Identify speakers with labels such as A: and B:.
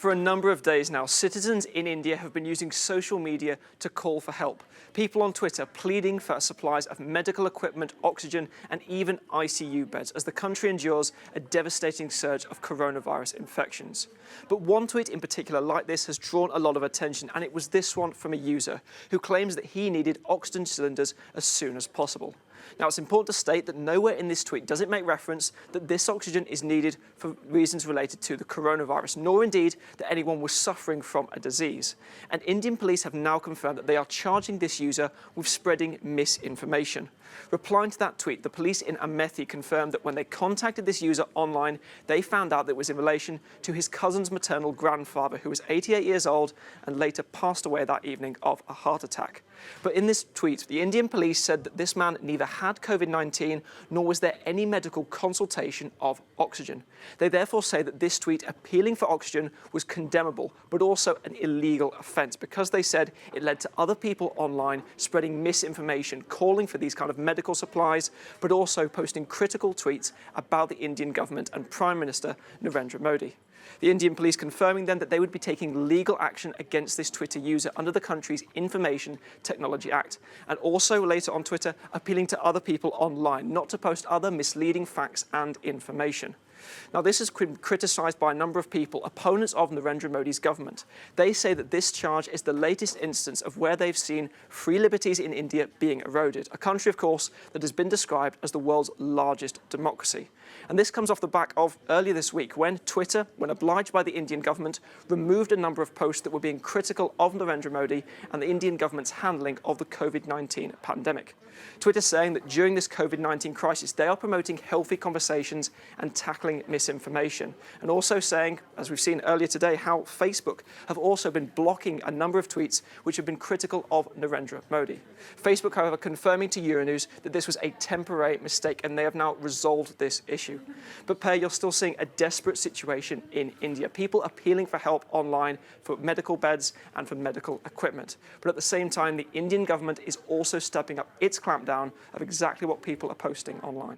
A: For a number of days now, citizens in India have been using social media to call for help. People on Twitter pleading for supplies of medical equipment, oxygen, and even ICU beds as the country endures a devastating surge of coronavirus infections. But one tweet in particular like this has drawn a lot of attention, and it was this one from a user who claims that he needed oxygen cylinders as soon as possible. Now, it's important to state that nowhere in this tweet does it make reference that this oxygen is needed for reasons related to the coronavirus, nor indeed that anyone was suffering from a disease. And Indian police have now confirmed that they are charging this user with spreading misinformation. Replying to that tweet, the police in Amethi confirmed that when they contacted this user online, they found out that it was in relation to his cousin's maternal grandfather, who was 88 years old and later passed away that evening of a heart attack. But in this tweet, the Indian police said that this man neither had COVID-19 nor was there any medical consultation of oxygen. They therefore say that this tweet appealing for oxygen was condemnable, but also an illegal offence, because they said it led to other people online spreading misinformation, calling for these kind of medical supplies, but also posting critical tweets about the Indian government and Prime Minister Narendra Modi. The Indian police confirming then that they would be taking legal action against this Twitter user under the country's Information Technology Act, and also later on Twitter appealing to other people online not to post other misleading facts and information. Now, this has been criticised by a number of people, opponents of Narendra Modi's government. They say that this charge is the latest instance of where they've seen free liberties in India being eroded, a country, of course, that has been described as the world's largest democracy. And this comes off the back of earlier this week when Twitter, when obliged by the Indian government, removed a number of posts that were being critical of Narendra Modi and the Indian government's handling of the COVID-19 pandemic. Twitter saying that during this COVID-19 crisis, they are promoting healthy conversations and tackling misinformation. And also saying, as we've seen earlier today, how Facebook have also been blocking a number of tweets which have been critical of Narendra Modi. Facebook, however, confirming to Euronews that this was a temporary mistake and they have now resolved this issue. But Per, you're still seeing a desperate situation in India. People appealing for help online for medical beds and for medical equipment. But at the same time, the Indian government is also stepping up its clampdown of exactly what people are posting online.